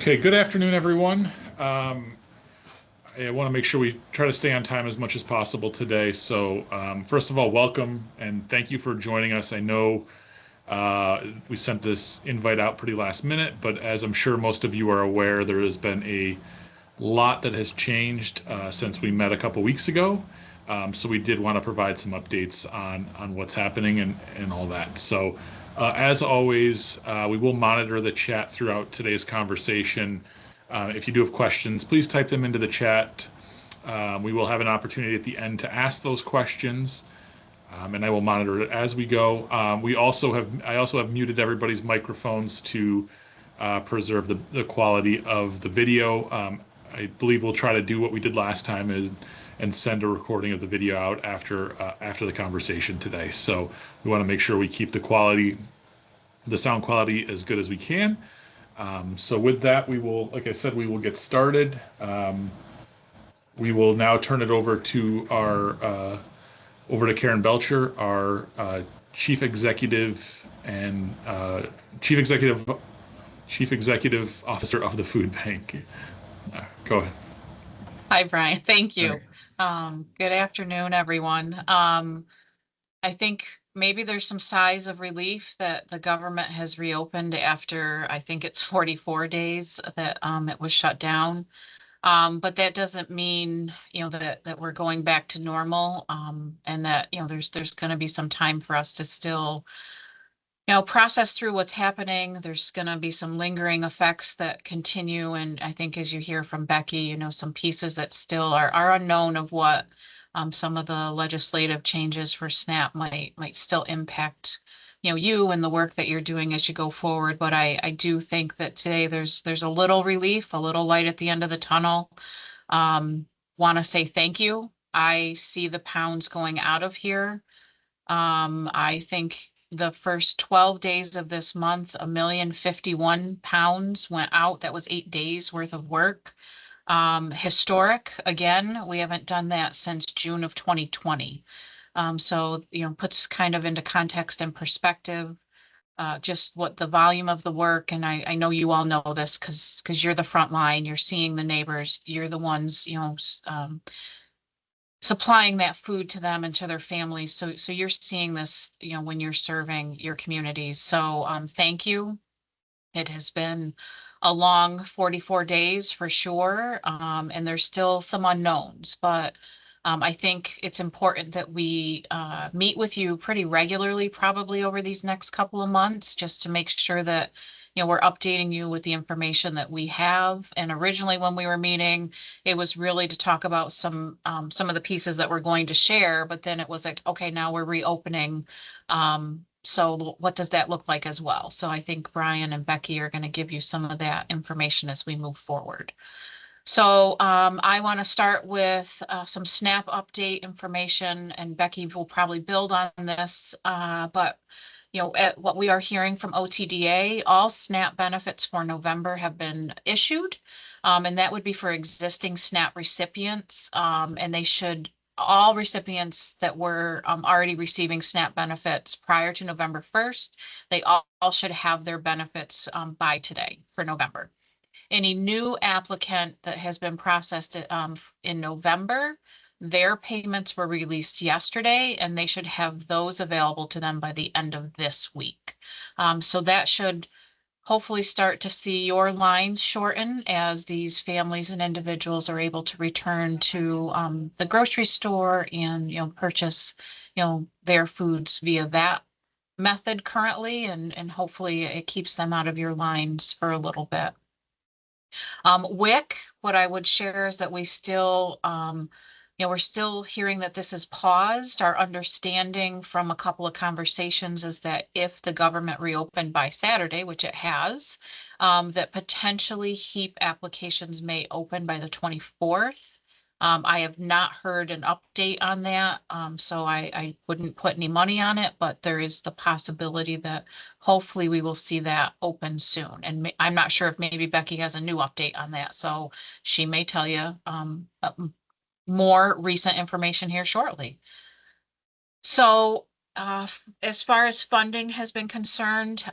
Okay, good afternoon, everyone. Um, I want to make sure we try to stay on time as much as possible today. First of all, welcome and thank you for joining us. I know we sent this invite out pretty last minute, but as I'm sure most of you are aware, there has been a lot that has changed since we met a couple weeks ago. So we did want to provide some updates on what's happening and all that. As always, we will monitor the chat throughout today's conversation. If you do have questions, please type them into the chat. We will have an opportunity at the end to ask those questions, and I will monitor it as we go. I also have muted everybody's microphones to preserve the quality of the video. I believe we'll try to do what we did last time and send a recording of the video out after the conversation today. So we want to make sure we keep the sound quality as good as we can. So with that, like I said, we will get started. We will now turn it over to Karen Belcher, our Chief Executive and Chief Executive Officer of the Food Bank. Go ahead. Hi, Brian. Thank you. Good afternoon, everyone. I think maybe there's some sighs of relief that the government has reopened after, I think it's 44 days that it was shut down. But that doesn't mean, that we're going back to normal, and that, there's going to be some time for us to still process through what's happening. There's going to be some lingering effects that continue. And I think as you hear from Becky, some pieces that still are unknown of what some of the legislative changes for SNAP might still impact, you and the work that you're doing as you go forward. But I do think that today there's a little relief, a little light at the end of the tunnel. Want to say thank you. I see the pounds going out of here. I think the first 12 days of this month, 1,051 pounds went out. That was 8 days worth of work. Historic, again, we haven't done that since June of 2020. So, puts kind of into context and perspective, just what the volume of the work. And I know you all know this because you're the front line, you're seeing the neighbors, you're the ones, supplying that food to them and to their families. So you're seeing this, when you're serving your communities. So thank you. It has been a long 44 days for sure. And there's still some unknowns, but I think it's important that we meet with you pretty regularly, probably over these next couple of months, just to make sure that we're updating you with the information that we have. And originally when we were meeting, it was really to talk about some of the pieces that we're going to share, but then it was like, okay, now we're reopening. So what does that look like as well? So I think Brian and Becky are going to give you some of that information as we move forward. So I want to start with some SNAP update information, and Becky will probably build on this, but at what we are hearing from OTDA, all SNAP benefits for November have been issued, and that would be for existing SNAP recipients, and all recipients that were already receiving SNAP benefits prior to November 1st, they all should have their benefits by today for November. Any new applicant that has been processed in November, their payments were released yesterday, and they should have those available to them by the end of this week. So that should hopefully start to see your lines shorten as these families and individuals are able to return to the grocery store and purchase their foods via that method currently, and hopefully it keeps them out of your lines for a little bit. WIC, what I would share is that we still, we're still hearing that this is paused. Our understanding from a couple of conversations is that if the government reopened by Saturday, which it has, that potentially HEAP applications may open by the 24th. I have not heard an update on that, so I wouldn't put any money on it, but there is the possibility that hopefully we will see that open soon. And I'm not sure if maybe Becky has a new update on that, so she may tell you more recent information here shortly. So As far as funding has been concerned,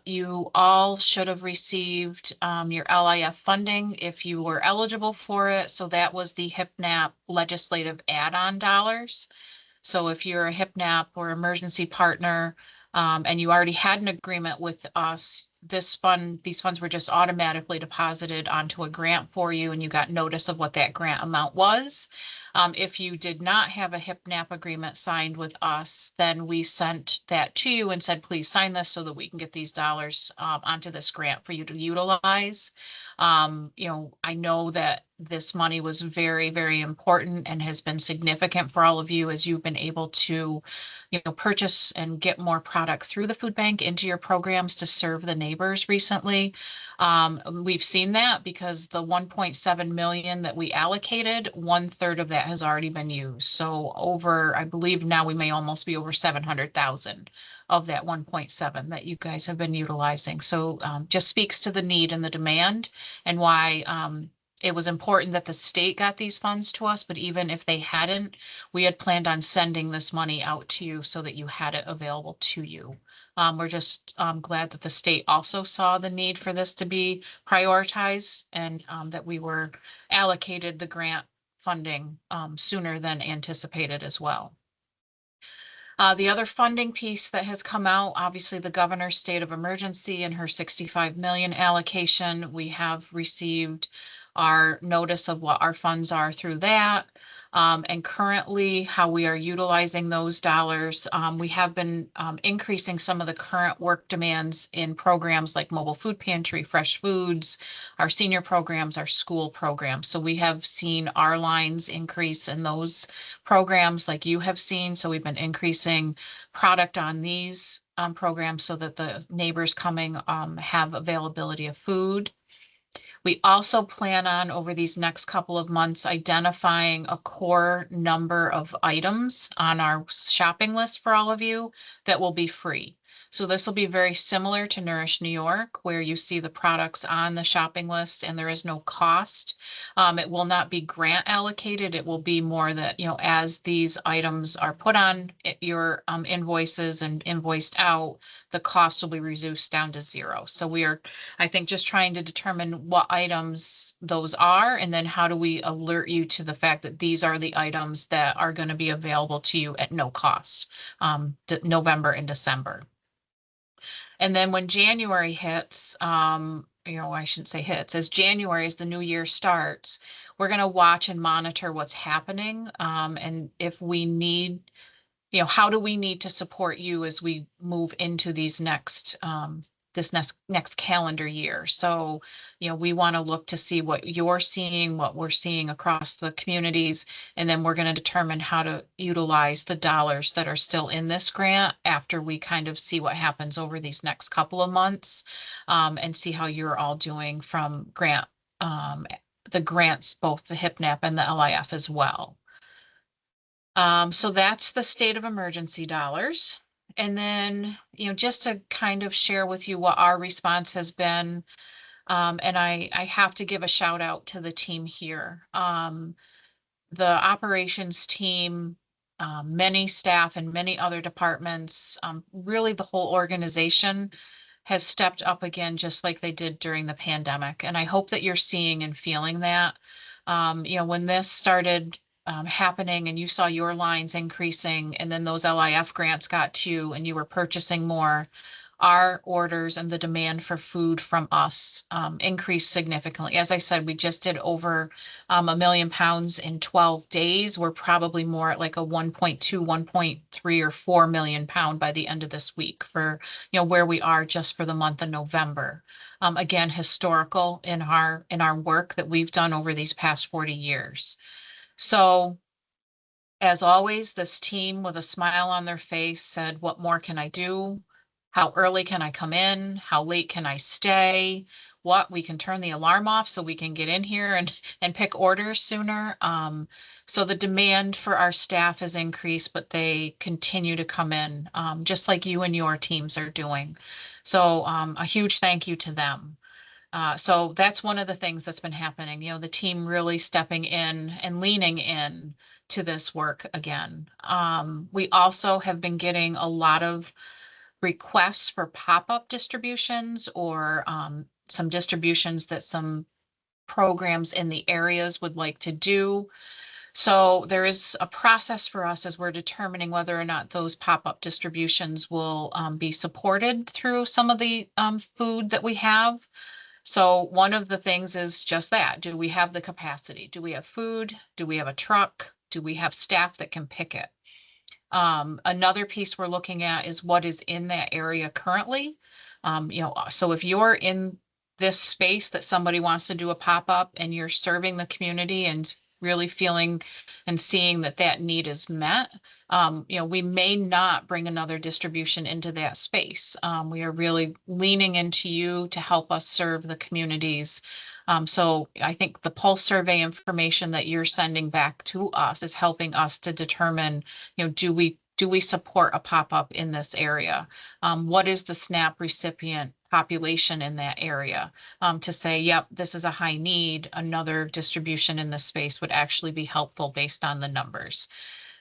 you all should have received your LIF funding if you were eligible for it. So that was the HIPNAP legislative add-on dollars. So if you're a HIPNAP or emergency partner, and you already had an agreement with us, these funds were just automatically deposited onto a grant for you, and you got notice of what that grant amount was. If you did not have a HIPNAP agreement signed with us, then we sent that to you and said, please sign this so that we can get these dollars onto this grant for you to utilize. I know that this money was very, very important and has been significant for all of you as you've been able to, purchase and get more product through the food bank into your programs to serve the neighbors recently. We've seen that because the 1.7 million that we allocated, 1/3 of that has already been used. So I believe now we may almost be over 700,000 of that 1.7 that you guys have been utilizing. So just speaks to the need and the demand and why it was important that the state got these funds to us, but even if they hadn't, we had planned on sending this money out to you so that you had it available to you. We're just glad that the state also saw the need for this to be prioritized and that we were allocated the grant funding sooner than anticipated as well. The other funding piece that has come out, obviously the governor's state of emergency and her 65 million allocation. We have received our notice of what our funds are through that. And currently how we are utilizing those dollars. We have been increasing some of the current work demands in programs like mobile food pantry, fresh foods, our senior programs, our school programs. So we have seen our lines increase in those programs like you have seen. So we've been increasing product on these programs so that the neighbors coming have availability of food. We also plan on over these next couple of months identifying a core number of items on our shopping list for all of you that will be free. So this will be very similar to Nourish New York, where you see the products on the shopping list and there is no cost. It will not be grant allocated. It will be more that, as these items are put on your invoices and invoiced out, the cost will be reduced down to zero. So we are, I think, just trying to determine what items those are, and then how do we alert you to the fact that these are the items that are going to be available to you at no cost, November and December. And then when January hits, I shouldn't say hits, as January, as the new year starts, we're going to watch and monitor what's happening. And if we need, how do we need to support you as we move into these this next calendar year. So, we want to look to see what you're seeing, what we're seeing across the communities, and then we're going to determine how to utilize the dollars that are still in this grant after we kind of see what happens over these next couple of months, and see how you're all doing from the grants, both the HIPNAP and the LIF as well. So that's the state of emergency dollars. And then, just to kind of share with you what our response has been, and I have to give a shout out to the team here. The operations team, many staff and many other departments, really the whole organization has stepped up again, just like they did during the pandemic. And I hope that you're seeing and feeling that. When this started happening and you saw your lines increasing and then those LIF grants got to you and you were purchasing more, our orders and the demand for food from us increased significantly. As I said, we just did over 1 million pounds in 12 days. We're probably more at like a 1.2, 1.3 or 4 million pound by the end of this week for, where we are just for the month of November. Again, historical in our work that we've done over these past 40 years. So, as always, this team with a smile on their face said, what more can I do? How early can I come in? How late can I stay? We can turn the alarm off so we can get in here and pick orders sooner. So the demand for our staff has increased, but they continue to come in, just like you and your teams are doing. So a huge thank you to them. So that's one of the things that's been happening, the team really stepping in and leaning in to this work again. We also have been getting a lot of requests for pop-up distributions or some distributions that some programs in the areas would like to do. So there is a process for us as we're determining whether or not those pop-up distributions will be supported through some of the food that we have. So one of the things is just that. Do we have the capacity? Do we have food? Do we have a truck? Do we have staff that can pick it? Another piece we're looking at is what is in that area currently. So if you're in this space that somebody wants to do a pop-up and you're serving the community and really feeling and seeing that that need is met, we may not bring another distribution into that space. We are really leaning into you to help us serve the communities. So I think the pulse survey information that you're sending back to us is helping us to determine, do we support a pop-up in this area? What is the SNAP recipient population in that area? To say, yep, this is a high need, another distribution in this space would actually be helpful based on the numbers.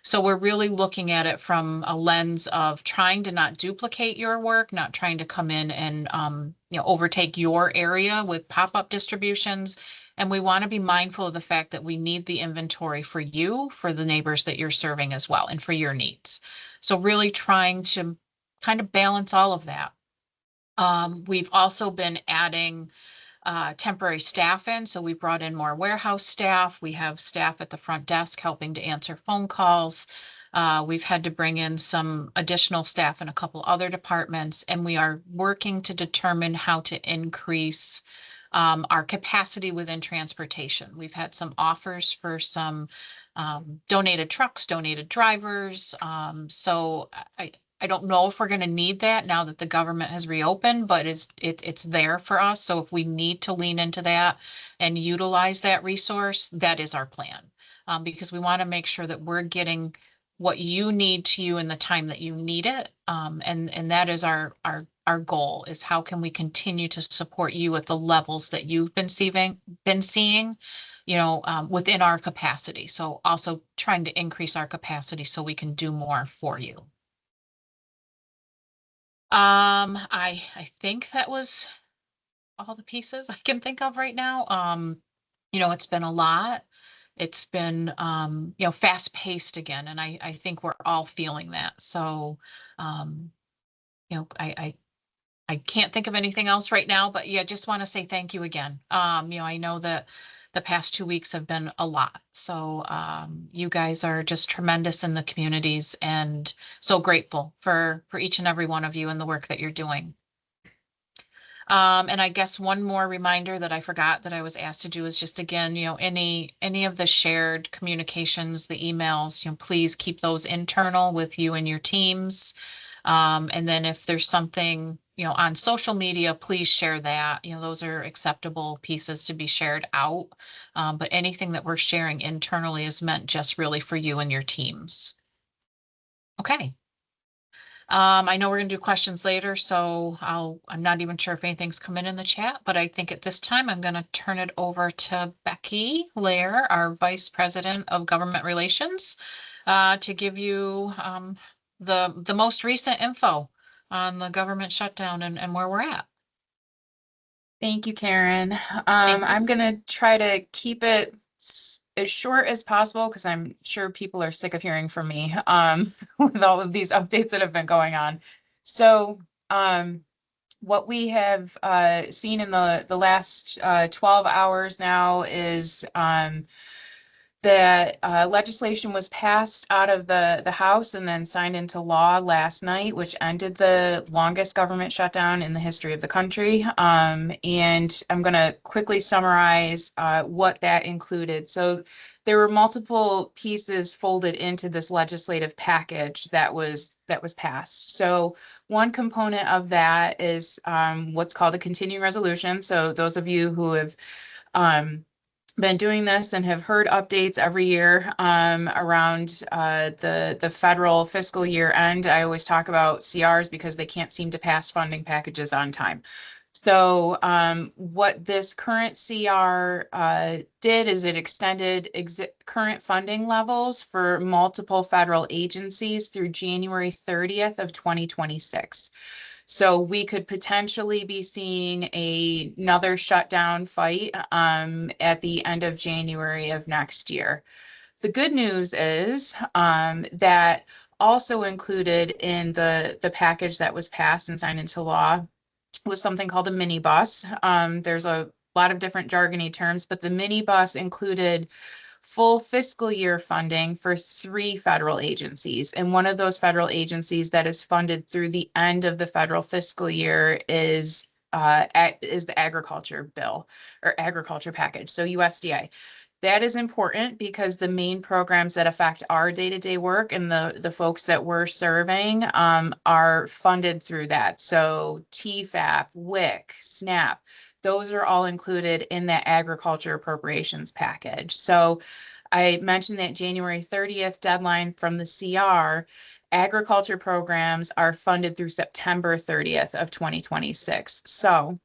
So we're really looking at it from a lens of trying to not duplicate your work, not trying to come in and overtake your area with pop-up distributions. And we want to be mindful of the fact that we need the inventory for you, for the neighbors that you're serving as well, and for your needs. So really trying to kind of balance all of that. We've also been adding temporary staff in. So we brought in more warehouse staff. We have staff at the front desk helping to answer phone calls. We've had to bring in some additional staff in a couple other departments, and we are working to determine how to increase our capacity within transportation. We've had some offers for some donated trucks, donated drivers. So I don't know if we're going to need that now that the government has reopened, but it's there for us. So if we need to lean into that and utilize that resource, that is our plan, because we want to make sure that we're getting what you need to you in the time that you need it. And that is our goal, is how can we continue to support you at the levels that you've been seeing, within our capacity. So also trying to increase our capacity so we can do more for you. I think that was all the pieces I can think of right now. It's been a lot. It's been, fast paced again, and I think we're all feeling that. So, I can't think of anything else right now, but yeah, just want to say thank you again. I know that the past 2 weeks have been a lot. So you guys are just tremendous in the communities, and so grateful for each and every one of you and the work that you're doing. And I guess one more reminder that I forgot that I was asked to do is just, again, any of the shared communications, the emails, please keep those internal with you and your teams. And then if there's something, on social media, please share that. Those are acceptable pieces to be shared out. But anything that we're sharing internally is meant just really for you and your teams. Okay. I know we're going to do questions later, so I'm not even sure if anything's come in the chat, but I think at this time I'm going to turn it over to Becky Lair, our Vice President of Government Relations, to give you the most recent info on the government shutdown and where we're at. Thank you, Karen. I'm going to try to keep it as short as possible because I'm sure people are sick of hearing from me with all of these updates that have been going on. So what we have seen in the last 12 hours now is that legislation was passed out of the House and then signed into law last night, which ended the longest government shutdown in the history of the country. And I'm going to quickly summarize what that included. So there were multiple pieces folded into this legislative package that was passed. So one component of that is what's called a continuing resolution. So those of you who have been doing this and have heard updates every year around the federal fiscal year end. I always talk about CRs because they can't seem to pass funding packages on time. So what this current CR did is it extended current funding levels for multiple federal agencies through January 30th of 2026. So we could potentially be seeing another shutdown fight at the end of January of next year. The good news is that also included in the package that was passed and signed into law was something called a minibus. There's a lot of different jargony terms, but the minibus included full fiscal year funding for 3 federal agencies. And one of those federal agencies that is funded through the end of the federal fiscal year is the agriculture bill or agriculture package, so USDA. That is important because the main programs that affect our day-to-day work and the folks that we're serving are funded through that. So TFAP, WIC, SNAP, those are all included in that agriculture appropriations package. So I mentioned that January 30th deadline from the CR. Agriculture programs are funded through September 30th of 2026. So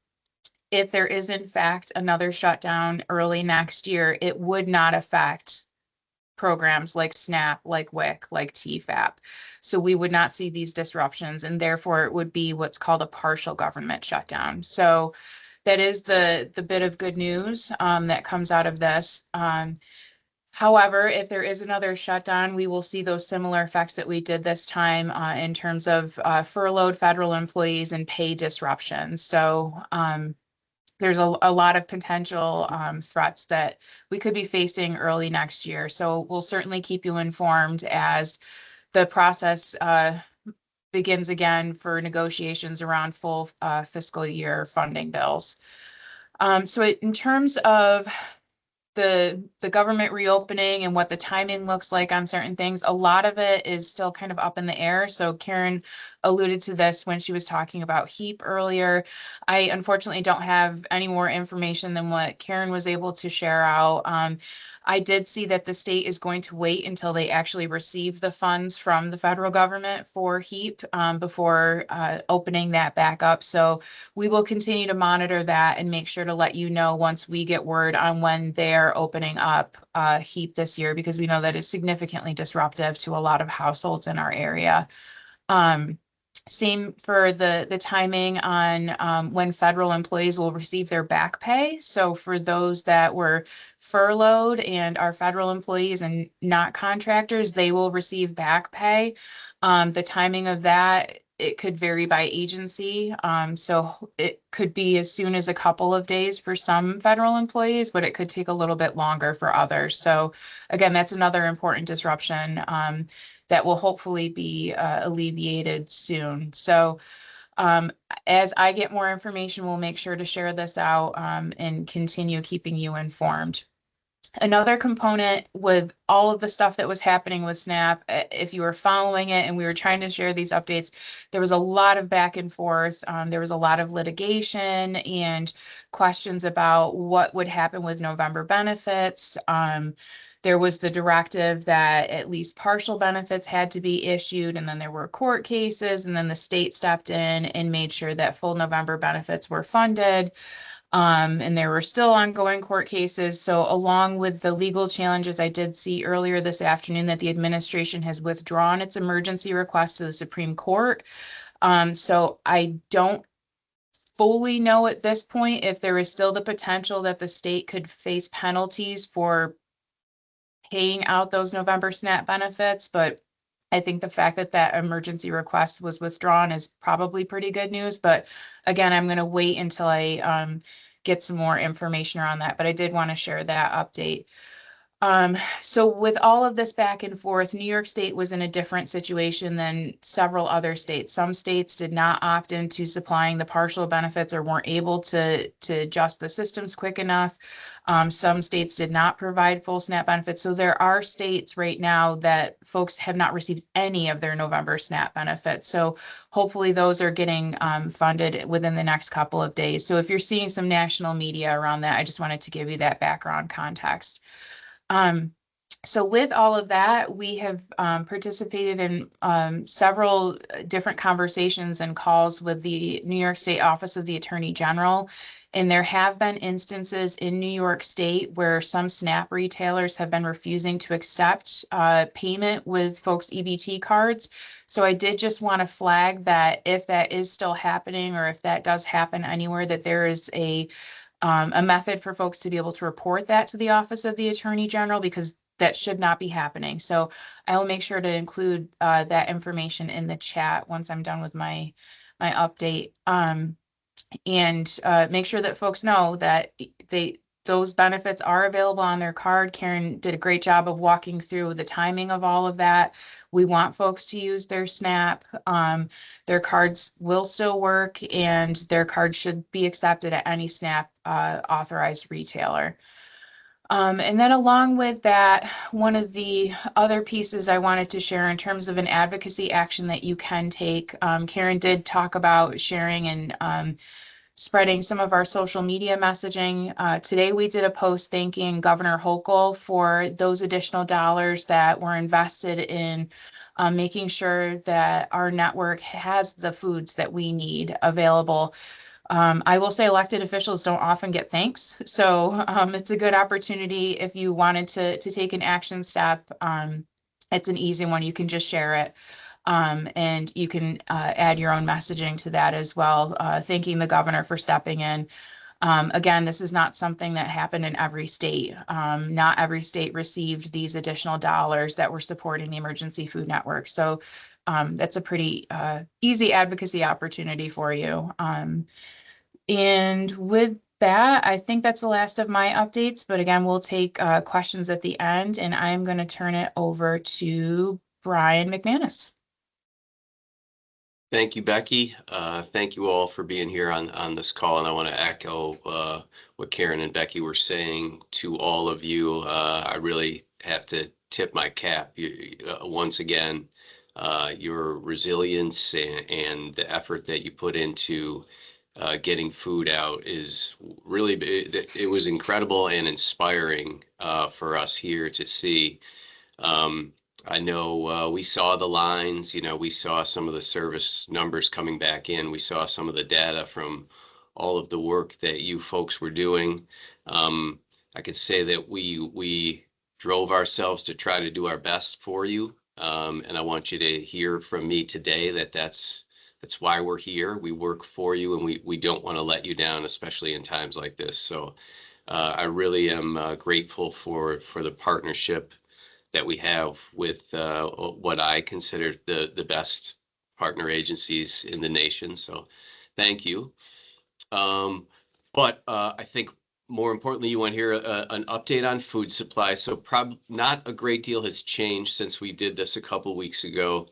if there is in fact another shutdown early next year, it would not affect programs like SNAP, like WIC, like TFAP. So we would not see these disruptions, and therefore it would be what's called a partial government shutdown. So that is the bit of good news that comes out of this. However, if there is another shutdown, we will see those similar effects that we did this time in terms of furloughed federal employees and pay disruptions. So there's a lot of potential threats that we could be facing early next year. So we'll certainly keep you informed as the process begins again for negotiations around full fiscal year funding bills. So in terms of the government reopening and what the timing looks like on certain things, a lot of it is still kind of up in the air. So Karen alluded to this when she was talking about HEAP earlier. I unfortunately don't have any more information than what Karen was able to share out. I did see that the state is going to wait until they actually receive the funds from the federal government for HEAP before opening that back up. So we will continue to monitor that and make sure to let you know once we get word on when they're opening up HEAP this year, because we know that is significantly disruptive to a lot of households in our area. Same for the timing on when federal employees will receive their back pay. So for those that were furloughed and are federal employees and not contractors, they will receive back pay. The timing of that, it could vary by agency. So it could be as soon as a couple of days for some federal employees, but it could take a little bit longer for others. So again, that's another important disruption that will hopefully be alleviated soon. So as I get more information, we'll make sure to share this out and continue keeping you informed. Another component with all of the stuff that was happening with SNAP, if you were following it and we were trying to share these updates, there was a lot of back and forth. There was a lot of litigation and questions about what would happen with November benefits. There was the directive that at least partial benefits had to be issued, and then there were court cases, and then the state stepped in and made sure that full November benefits were funded. And there were still ongoing court cases. So along with the legal challenges, I did see earlier this afternoon that the administration has withdrawn its emergency request to the Supreme Court. So I don't fully know at this point if there is still the potential that the state could face penalties for paying out those November SNAP benefits, but I think the fact that that emergency request was withdrawn is probably pretty good news. But again, I'm going to wait until I get some more information around that. But I did want to share that update. So with all of this back and forth, New York State was in a different situation than several other states. Some states did not opt into supplying the partial benefits or weren't able to adjust the systems quick enough. Some states did not provide full SNAP benefits. So there are states right now that folks have not received any of their November SNAP benefits. So hopefully those are getting funded within the next couple of days. So if you're seeing some national media around that, I just wanted to give you that background context. So with all of that, we have participated in several different conversations and calls with the New York State Office of the Attorney General. And there have been instances in New York State where some SNAP retailers have been refusing to accept payment with folks' EBT cards. So I did just want to flag that if that is still happening, or if that does happen anywhere, that there is a method for folks to be able to report that to the Office of the Attorney General, because that should not be happening. So I will make sure to include that information in the chat once I'm done with my update. And make sure that folks know that those benefits are available on their card. Karen did a great job of walking through the timing of all of that. We want folks to use their SNAP. Their cards will still work, and their cards should be accepted at any SNAP authorized retailer. And then along with that, one of the other pieces I wanted to share in terms of an advocacy action that you can take, Karen did talk about sharing and spreading some of our social media messaging. Today we did a post thanking Governor Hochul for those additional dollars that were invested in making sure that our network has the foods that we need available. I will say elected officials don't often get thanks. So it's a good opportunity if you wanted to take an action step. It's an easy one. You can just share it. And you can add your own messaging to that as well, thanking the governor for stepping in. Again, this is not something that happened in every state. Not every state received these additional dollars that were supporting the emergency food network. So that's a pretty easy advocacy opportunity for you. And with that, I think that's the last of my updates. But again, we'll take questions at the end, and I'm going to turn it over to Brian McManus. Thank you, Becky. Thank you all for being here on this call. And I want to echo what Karen and Becky were saying to all of you. I really have to tip my cap once again. Your resilience and the effort that you put into getting food out is really, it was incredible and inspiring for us here to see. I know we saw the lines, we saw some of the service numbers coming back in. We saw some of the data from all of the work that you folks were doing. I could say that we drove ourselves to try to do our best for you. And I want you to hear from me today that that's why we're here. We work for you, and we don't want to let you down, especially in times like this. So I really am grateful for the partnership that we have with what I consider the best partner agencies in the nation. So thank you. But I think more importantly, you want to hear an update on food supply. So probably not a great deal has changed since we did this a couple weeks ago.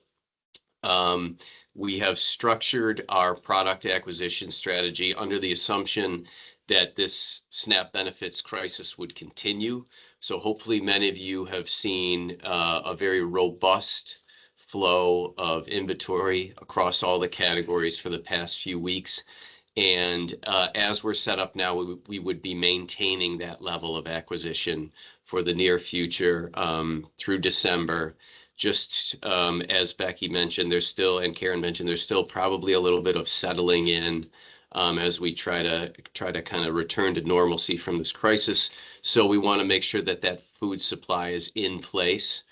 We have structured our product acquisition strategy under the assumption that this SNAP benefits crisis would continue. So hopefully many of you have seen a very robust flow of inventory across all the categories for the past few weeks. And as we're set up now, we would be maintaining that level of acquisition for the near future through December. Just as Becky mentioned, and Karen mentioned, there's still probably a little bit of settling in as we try to kind of return to normalcy from this crisis. So we want to make sure that food supply is in place.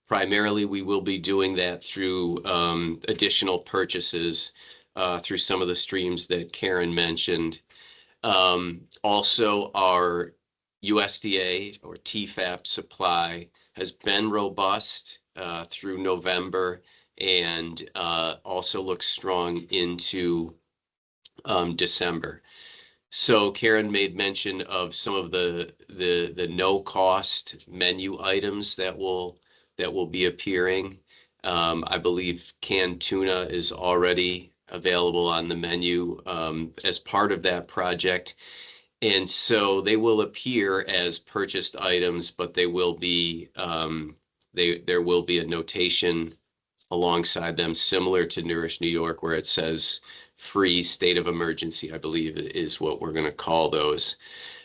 Primarily, we will be doing that through additional purchases through some of the streams that Karen mentioned. Also, our USDA or TFAP supply has been robust through November, and also looks strong into December. So Karen made mention of some of the no-cost menu items that will be appearing. I believe canned tuna is already available on the menu as part of that project. And so they will appear as purchased items, but they will be there will be a notation alongside them, similar to Nourish New York, where it says free state of emergency, I believe is what we're going to call those.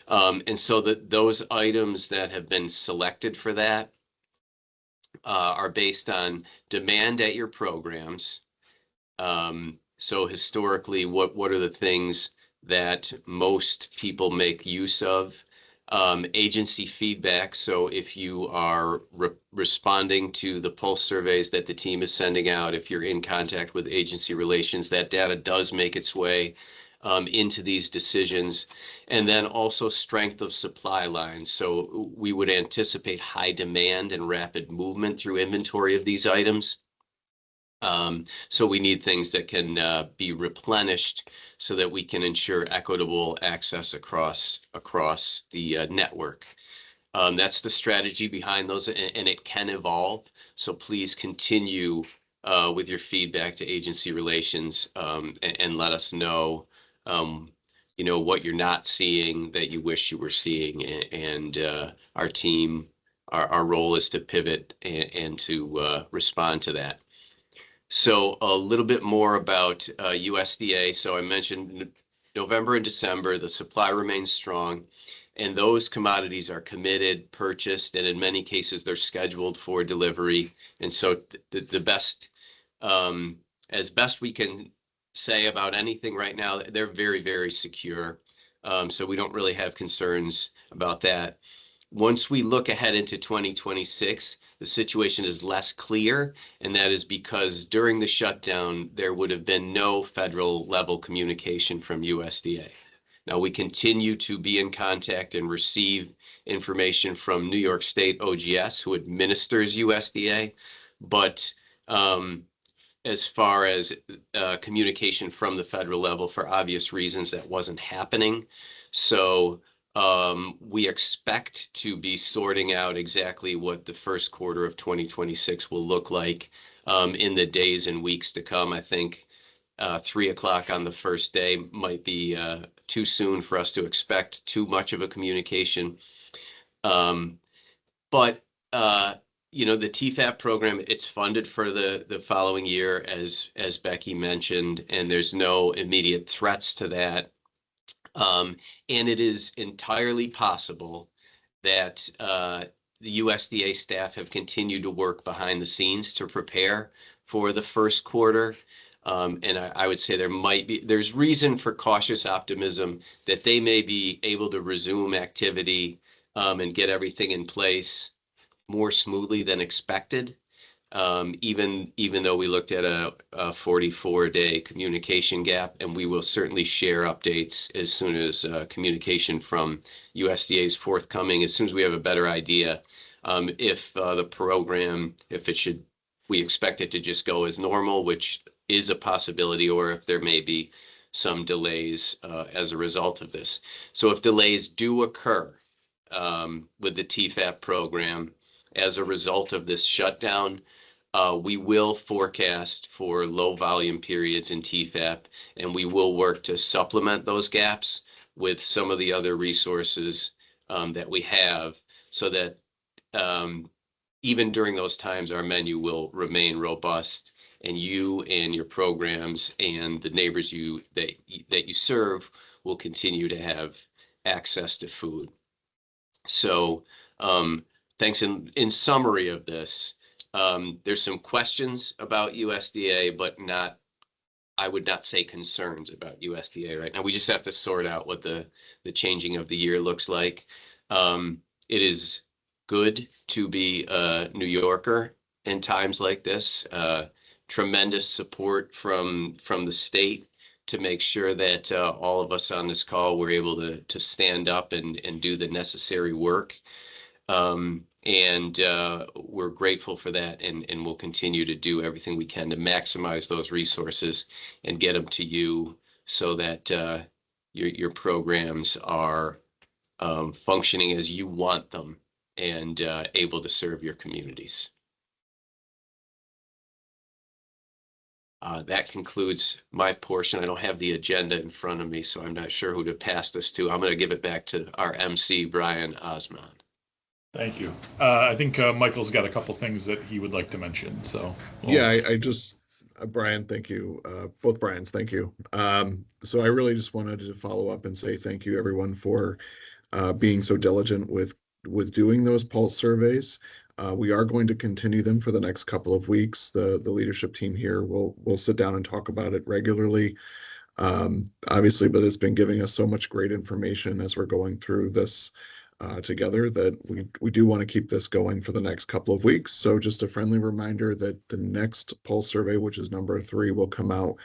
And so those items that have been selected for that are based on demand at your programs. So historically, what are the things that most people make use of? Agency feedback. So if you are responding to the pulse surveys that the team is sending out, if you're in contact with agency relations, that data does make its way into these decisions. And then also strength of supply lines. So we would anticipate high demand and rapid movement through inventory of these items. So we need things that can be replenished so that we can ensure equitable access across the network. That's the strategy behind those, and it can evolve. So please continue with your feedback to agency relations and let us know, what you're not seeing that you wish you were seeing. And our team, our role is to pivot and to respond to that. So a little bit more about USDA. So I mentioned November and December, the supply remains strong, and those commodities are committed, purchased, and in many cases they're scheduled for delivery. And so the best, as best we can say about anything right now, they're very, very secure. So we don't really have concerns about that. Once we look ahead into 2026, the situation is less clear, and that is because during the shutdown, there would have been no federal level communication from USDA. Now, we continue to be in contact and receive information from New York State OGS, who administers USDA, but as far as communication from the federal level, for obvious reasons, that wasn't happening. So we expect to be sorting out exactly what the first quarter of 2026 will look like in the days and weeks to come. I think 3 o'clock on the first day might be too soon for us to expect too much of a communication. But the TFAP program, it's funded for the following year, as Becky mentioned, and there's no immediate threats to that. And it is entirely possible that the USDA staff have continued to work behind the scenes to prepare for the first quarter. And I would say there's reason for cautious optimism that they may be able to resume activity and get everything in place more smoothly than expected. Even though we looked at a 44-day communication gap, and we will certainly share updates as soon as communication from USDA is forthcoming, as soon as we have a better idea if the program, we expect it to just go as normal, which is a possibility, or if there may be some delays as a result of this. So if delays do occur with the TFAP program as a result of this shutdown, we will forecast for low volume periods in TFAP, and we will work to supplement those gaps with some of the other resources that we have, so that even during those times, our menu will remain robust, and you and your programs and the neighbors that you serve will continue to have access to food. So thanks. In summary of this, there's some questions about USDA, but I would not say concerns about USDA right now. We just have to sort out what the changing of the year looks like. It is good to be a New Yorker in times like this. Tremendous support from the state to make sure that all of us on this call were able to stand up and do the necessary work. And we're grateful for that, and we'll continue to do everything we can to maximize those resources and get them to you so that your programs are functioning as you want them and able to serve your communities. That concludes my portion. I don't have the agenda in front of me, so I'm not sure who to pass this to. I'm going to give it back to our MC, Brian Osmond. Thank you. I think Michael's got a couple things that he would like to mention. So I just, Brian, thank you. Both Brians, thank you. So I really just wanted to follow up and say thank you, everyone, for being so diligent with doing those pulse surveys. We are going to continue them for the next couple of weeks. The leadership team here will sit down and talk about it regularly. Obviously, but it's been giving us so much great information as we're going through this together that we do want to keep this going for the next couple of weeks. So just a friendly reminder that the next pulse survey, which is number 3, will come out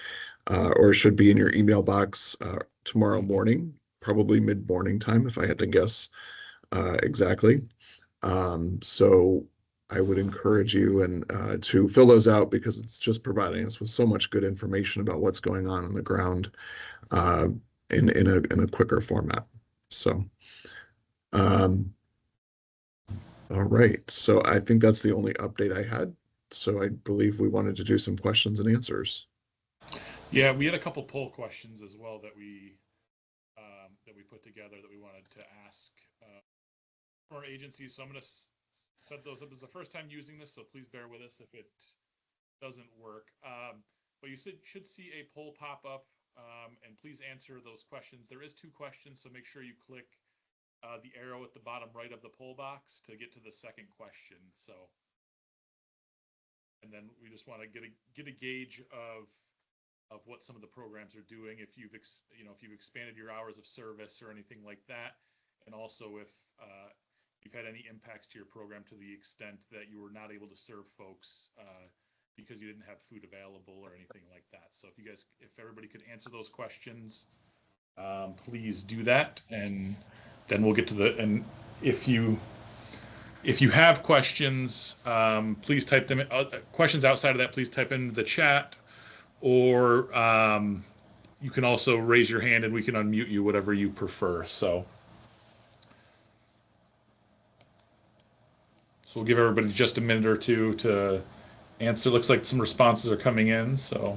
or should be in your email box tomorrow morning, probably mid-morning time, if I had to guess exactly. So I would encourage you and to fill those out because it's just providing us with so much good information about what's going on the ground in a quicker format. So, all right. So I think that's the only update I had. So I believe we wanted to do some questions and answers. Yeah, we had a couple poll questions as well that we put together that we wanted to ask for our agencies. So I'm going to set those up. This is the first time using this, so please bear with us if it doesn't work. But you should see a poll pop up, and please answer those questions. There is 2 questions, so make sure you click the arrow at the bottom right of the poll box to get to the second question. So, and then we just want to get a gauge of what some of the programs are doing. If you've expanded your hours of service or anything like that, and also if you've had any impacts to your program to the extent that you were not able to serve folks because you didn't have food available or anything like that. So if everybody could answer those questions, please do that, and then we'll get to and if you have questions, please type them in. Questions outside of that, please type in the chat, or you can also raise your hand and we can unmute you, whatever you prefer. So we'll give everybody just a minute or two to answer. Looks like some responses are coming in, so.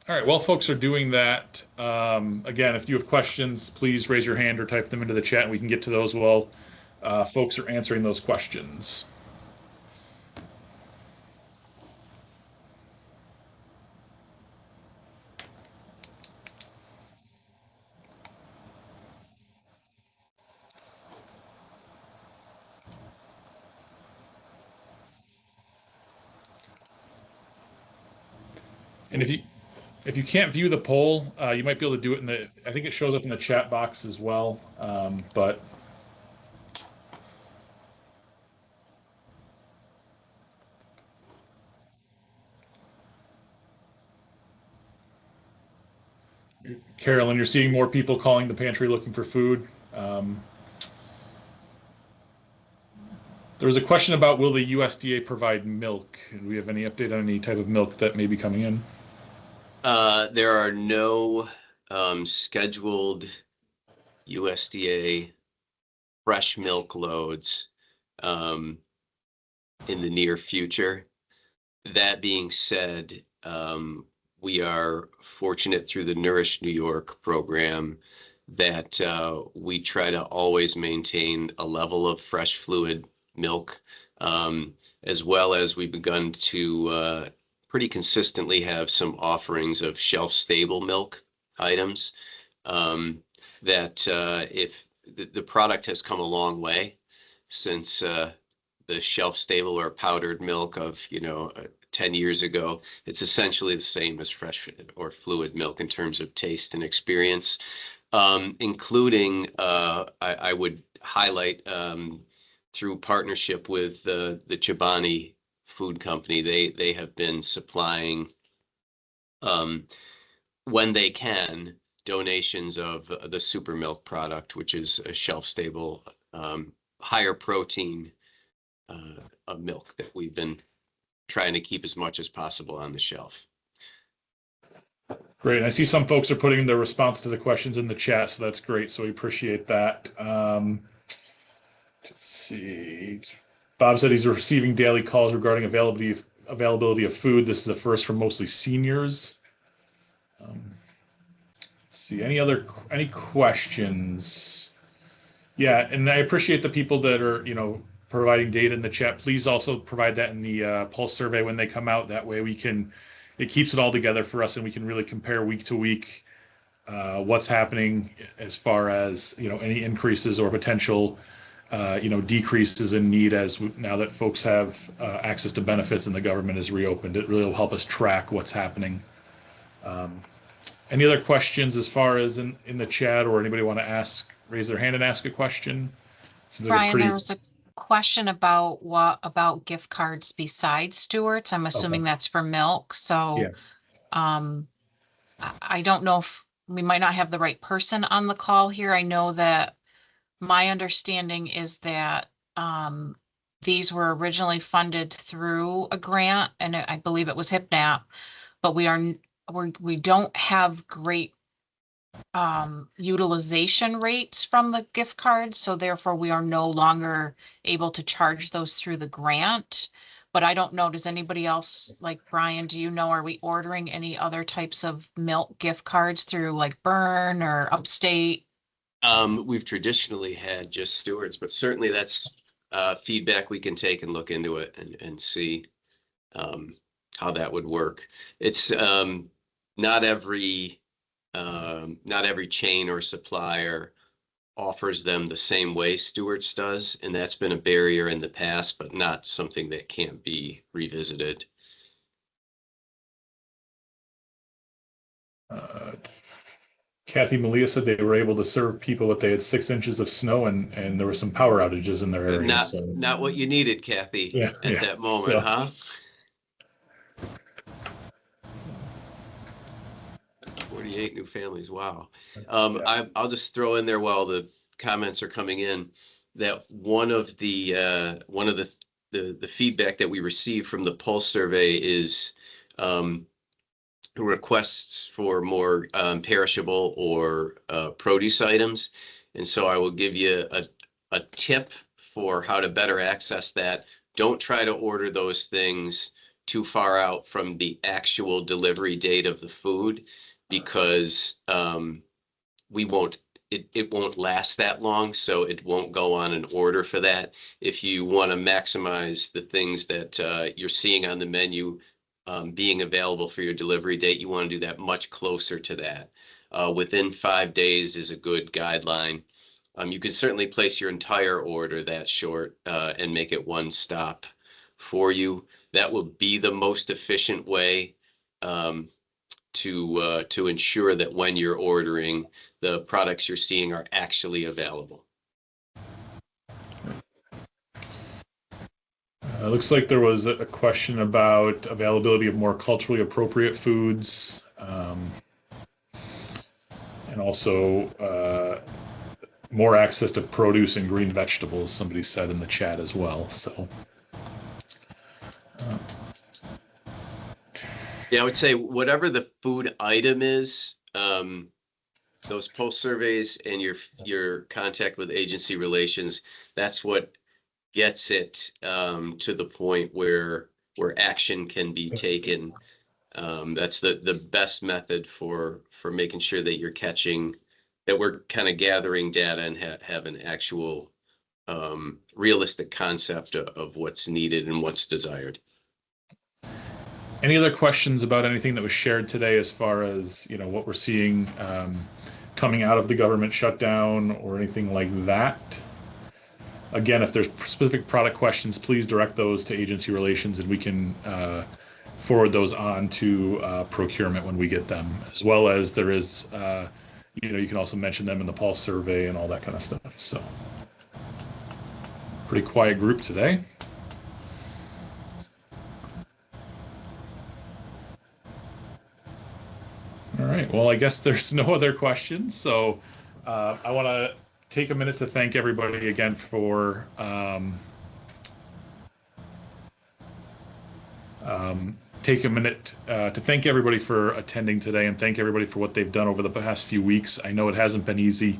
All right, while folks are doing that, again, if you have questions, please raise your hand or type them into the chat, and we can get to those while folks are answering those questions. And if you can't view the poll, you might be able to do it I think it shows up in the chat box as well, but Carolyn, you're seeing more people calling the pantry looking for food. There was a question about, will the USDA provide milk? Do we have any update on any type of milk that may be coming in? There are no scheduled USDA fresh milk loads in the near future. That being said, we are fortunate through the Nourish New York program that we try to always maintain a level of fresh fluid milk, as well as we've begun to pretty consistently have some offerings of shelf-stable milk items that if the product has come a long way since the shelf-stable or powdered milk of 10 years ago. It's essentially the same as fresh or fluid milk in terms of taste and experience, including I would highlight through partnership with the Chobani Food Company. They have been supplying, when they can, donations of the Super Milk product, which is a shelf-stable, higher protein milk that we've been trying to keep as much as possible on the shelf. Great. I see some folks are putting their response to the questions in the chat, so that's great. So we appreciate that. Let's see. Bob said he's receiving daily calls regarding availability availability of food. This is a first for mostly seniors. Let's see, any questions? Yeah, and I appreciate the people that are, providing data in the chat. Please also provide that in the pulse survey when they come out. That way it keeps it all together for us, and we can really compare week to week what's happening as far as, any increases or potential, decreases in need now that folks have access to benefits and the government is reopened. It really will help us track what's happening. Any other questions as far as in the chat, or anybody want to raise their hand and ask a question? Brian, there was a question about gift cards besides Stewart's. I'm assuming that's for milk. So Yeah. I don't know if we might not have the right person on the call here. I know that my understanding is that these were originally funded through a grant, and I believe it was HIPNAP, but we don't have great utilization rates from the gift cards, so therefore we are no longer able to charge those through the grant. But I don't know, does anybody else, like Brian, do you know, are we ordering any other types of milk gift cards through like Burn or Upstate? We've traditionally had just Stewart's, but certainly that's feedback we can take and look into it and see how that would work. It's not every chain or supplier offers them the same way Stewart's does, and that's been a barrier in the past, but not something that can't be revisited. Kathy Malia said they were able to serve people, but they had 6 inches of snow and there were some power outages in their area. Not what you needed, Kathy, at that moment, huh? 48 new families. Wow. I'll just throw in there while the comments are coming in that one of the feedback that we received from the Pulse survey is requests for more perishable or produce items. And so I will give you a tip for how to better access that. Don't try to order those things too far out from the actual delivery date of the food, because it won't last that long, so it won't go on an order for that. If you want to maximize the things that you're seeing on the menu being available for your delivery date, you want to do that much closer to that. Within 5 days is a good guideline. You can certainly place your entire order that short and make it one stop for you. That will be the most efficient way to ensure that when you're ordering, the products you're seeing are actually available. Looks like there was a question about availability of more culturally appropriate foods, and also more access to produce and green vegetables, somebody said in the chat as well. So yeah, I would say whatever the food item is, those Pulse surveys and your contact with agency relations, that's what gets it to the point where action can be taken. That's the best method for making sure that we're kind of gathering data and have an actual realistic concept of what's needed and what's desired. any other questions about anything that was shared today as far as, what we're seeing coming out of the government shutdown or anything like that? Again, if there's specific product questions, please direct those to agency relations and we can forward those on to procurement when we get them, as well as there is, you can also mention them in the Pulse survey and all that kind of stuff. So pretty quiet group today. All right, well, I guess there's no other questions. So I want to take a minute to thank everybody again for take a minute to thank everybody for attending today and thank everybody for what they've done over the past few weeks. I know it hasn't been easy,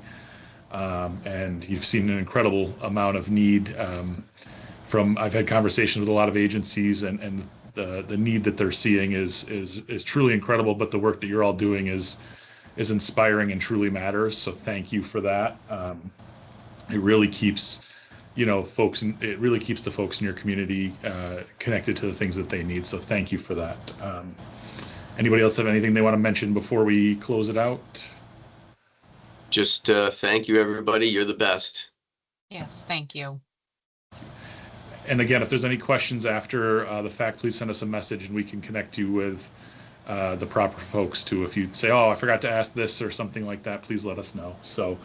and you've seen an incredible amount of need. I've had conversations with a lot of agencies, and the need that they're seeing is truly incredible. But the work that you're all doing is inspiring and truly matters. So thank you for that. It really keeps it really keeps the folks in your community connected to the things that they need. So thank you for that. Anybody else have anything they want to mention before we close it out? Just thank you, everybody. You're the best. Yes, thank you. And again, if there's any questions after the fact, please send us a message and we can connect you with the proper folks too. If you say, oh, I forgot to ask this or something like that, please let us know. So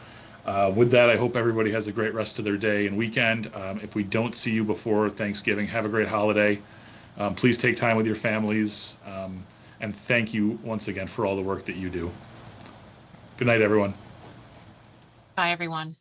with that, I hope everybody has a great rest of their day and weekend. If we don't see you before Thanksgiving, have a great holiday. Please take time with your families. And thank you once again for all the work that you do. Good night, everyone. Bye, everyone.